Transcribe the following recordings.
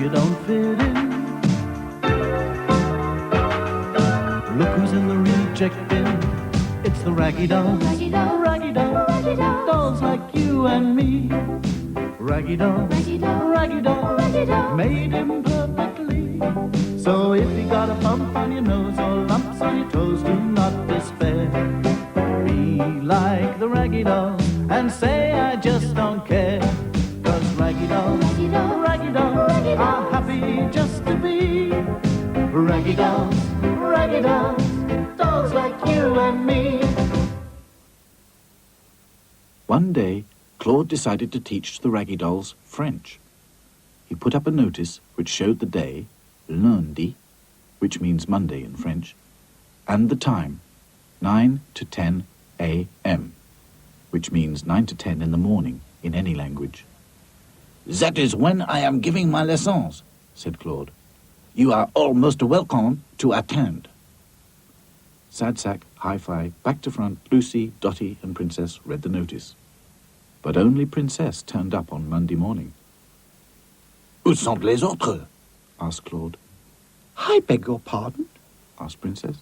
you don't fit in. Look who's in the reject bin. It's the Raggy Dolls. Raggy Dolls. Raggy Dolls. Raggy Dolls. Dolls like you and me. Raggy Dolls. Raggy Dolls. Raggy Dolls. Raggy Dolls. Made him perfectly. So if you got a bump on your nose or lumps on your toes, do not despair. Be like the Raggy Dolls and say I just don't care. 'Cause Raggy Dolls, Raggy Dolls. Raggy Dolls Raggy are Dolls. happy just to be Raggy Dolls, Raggy Dolls, dolls like you and me. One day, Claude decided to teach the Raggy Dolls French. He put up a notice which showed the day, lundi, which means Monday in French, and the time, 9 to 10 a.m., which means 9 to 10 in the morning in any language. That is when I am giving my lessons, said Claude. You are all most welcome to attend. Sadsack, Hi-Fi, back to front, Lucy, Dotty and Princess read the notice. But only Princess turned up on Monday morning. Où sont les autres? Asked Claude. I beg your pardon? Asked Princess.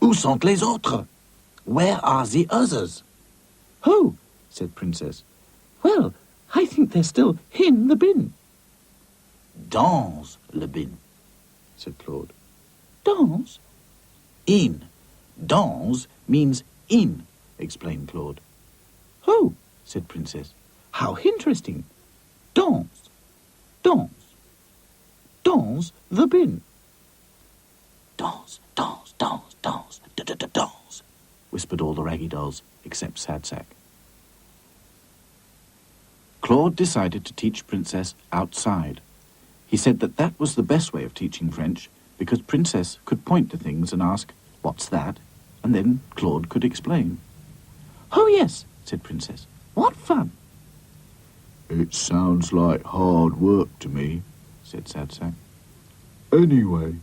Où sont les autres? Where are the others? Oh, said Princess. Well, I think they're still in the bin. Dans le bin, said Claude. Dans? In. Dans means in, explained Claude. Oh, said Princess. how interesting. Dans. Dans. Dans the bin. Dans, dans, dans, dans, dans, whispered all the Raggy Dolls except Sadsack. Claude decided to teach Princess outside. He said that that was the best way of teaching French because Princess could point to things and ask, "What's that?" and then Claude could explain. Oh, yes, said Princess. what fun. It sounds like hard work to me, said Sadsack. Anyway,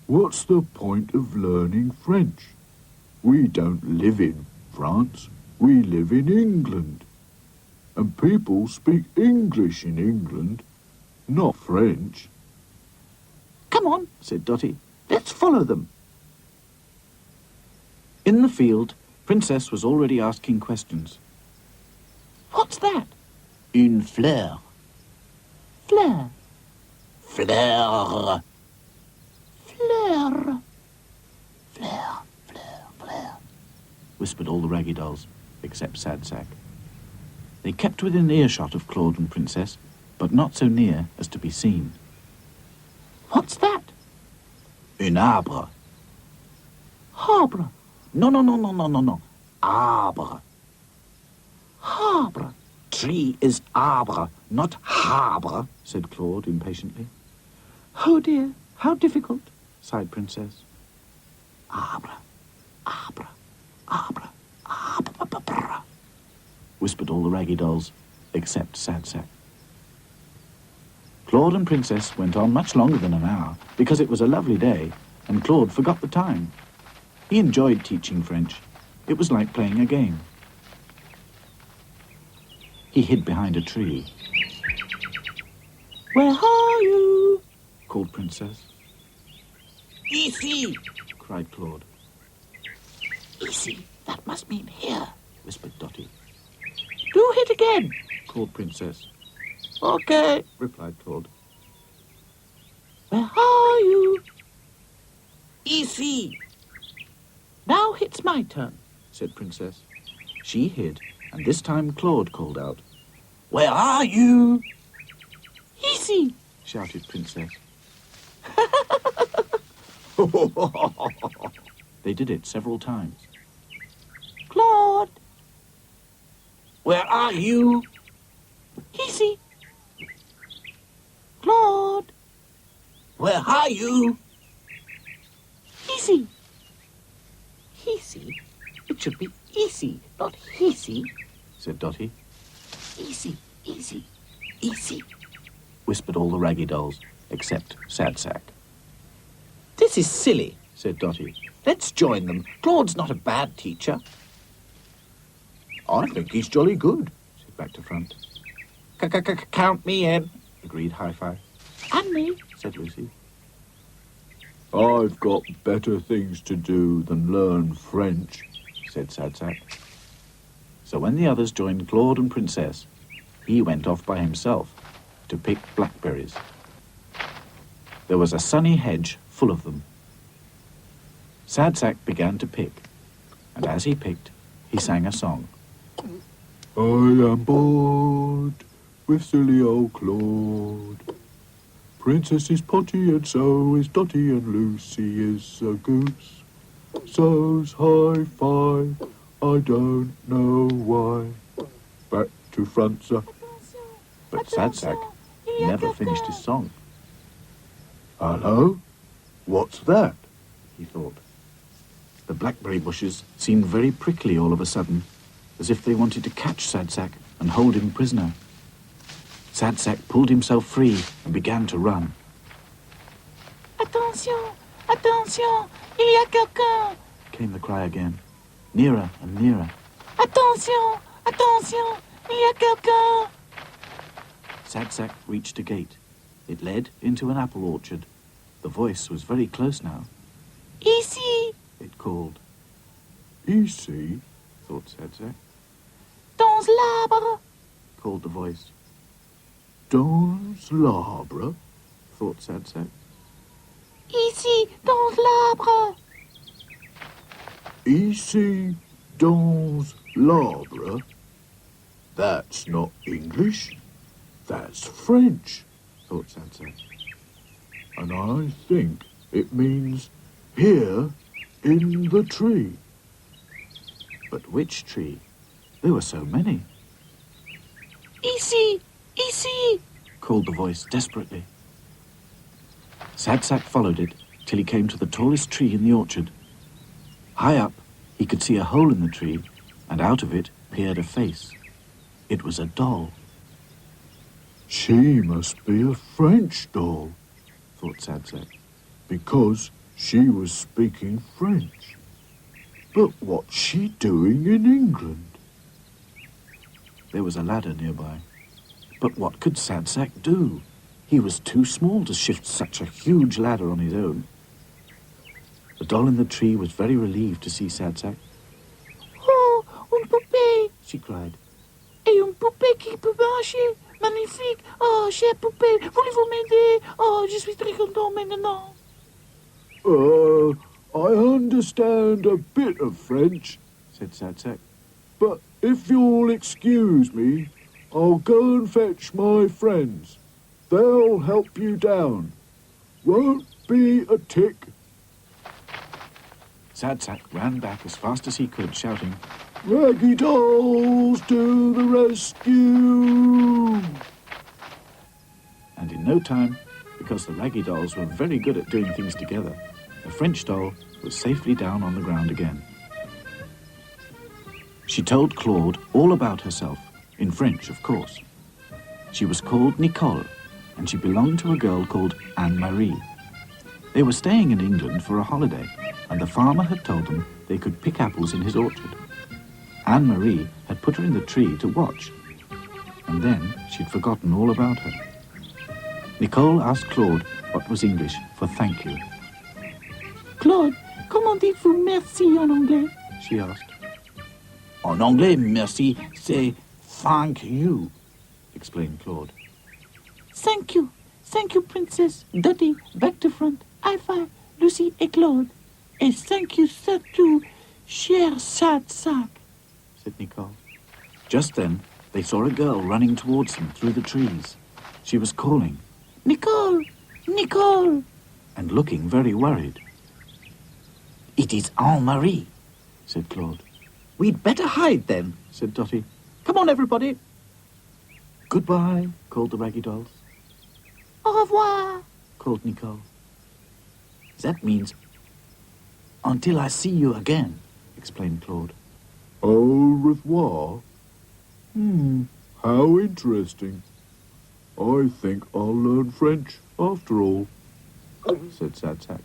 what's the point of learning French? We don't live in France, we live in England. And people speak English in England, not French. Come on, said Dotty. let's follow them. In the field, Princess was already asking questions. What's that? Une fleur. Fleur. Fleur. Fleur. Fleur, fleur, fleur, whispered all the Raggy Dolls, except Sadsack. They kept within earshot of Claude and Princess, but not so near as to be seen. What's that? Un arbre. Arbre. No. Arbre. Arbre. Tree is arbre, not harbre, said Claude impatiently. Oh dear, how difficult, sighed Princess. Arbre, arbre, arbre, arbre, whispered all the Raggy Dolls, except Sadsack. Claude and Princess went on much longer than an hour, because it was a lovely day, and Claude forgot the time. He enjoyed teaching French. It was like playing a game. He hid behind a tree. Where are you? called Princess. Ici. cried Claude. Ici, that must mean here. whispered Dotty. Do it again. called Princess. Okay. replied Claude. Where are you? Ici. Now it's my turn, said Princess. She hid, and this time Claude called out. Where are you? Ici. shouted Princess. They did it several times. Claude. Where are you? Ici. Claude. Where are you? Ici. Ici. It should be easy, not hissy, said Dotty. Easy, easy, easy, whispered all the Raggy Dolls, except Sadsack. This is silly, said Dotty. Let's join them. Claude's not a bad teacher. I think he's jolly good, said Back to Front. Count me in, agreed Hi-Fi. And me, said Lucy. I've got better things to do than learn French, said Sad Sack. So when the others joined Claude and Princess, he went off by himself to pick blackberries. There was a sunny hedge full of them. Sad Sack began to pick, and as he picked, he sang a song. I am bored with silly old Claude. Princess is Potty and so is Dotty and Lucy is a goose. So's high five, I don't know why. Back to front, sir. But Sad Sack never finished his song. Hello? What's that? He thought. The blackberry bushes seemed very prickly all of a sudden, as if they wanted to catch Sad Sack and hold him prisoner. Sad Sack pulled himself free and began to run. Attention, attention, il y a quelqu'un. Came the cry again, nearer and nearer. Attention, attention, il y a quelqu'un. Sad Sack reached a gate. It led into an apple orchard. The voice was very close now. Ici, It called. Easy, Thought Sad Sack. dans l'arbre. Called the voice. dans l'arbre. Thought Sad Sack. Ici, dans l'arbre. Ici, dans l'arbre. That's not English. That's French. Thought Sad Sack. And I think it means here in the tree. But which tree? There were so many, Ici, ici. called the voice desperately. Sad Sack followed it till he came to the tallest tree in the orchard. High up, he could see a hole in the tree, and out of it peered a face. It was a doll, She must be a French doll, thought Sad Sack. because she was speaking French. But what's she doing in England? There was a ladder nearby. But what could Sad Sack do? He was too small to shift such a huge ladder on his own. The doll in the tree was very relieved to see Sad Sack. Oh, une poupée. She cried. Et une poupée qui peut marcher. Magnifique. Oh, chère poupée, voulez-vous m'aider? Oh, je suis très content maintenant. I understand a bit of French, Said Sad Sack. but if you'll excuse me, I'll go and fetch my friends. They'll help you down. Won't be a tick. Sad Sack ran back as fast as he could, shouting, Raggy Dolls to the rescue! and in no time, because the Raggy Dolls were very good at doing things together, the French doll was safely down on the ground again. She told Claude all about herself, in French, of course. She was called Nicole, and she belonged to a girl called Anne-Marie. They were staying in England for a holiday, and the farmer had told them they could pick apples in his orchard. Anne-Marie had put her in the tree to watch, and then she'd forgotten all about her. Nicole asked Claude what was English for thank you. Claude, comment dites-vous merci en anglais? She asked. En anglais, merci, c'est thank you, explained Claude. Thank you, Princess. Dotty, back to front. High five, Lucy et Claude. Et thank you surtout, cher Sad Sack. Said Nicole. Just then, they saw a girl running towards them through the trees. She was calling Nicole, Nicole. and looking very worried. It is Anne-Marie, Said Claude. We'd better hide then. Said Dotty. Come on, everybody. Goodbye, called the Raggy Dolls. Au revoir. Called Nicole. That means, until I see you again, explained Claude. Au revoir. How interesting. I think I'll learn French after all. Said Sad Sack.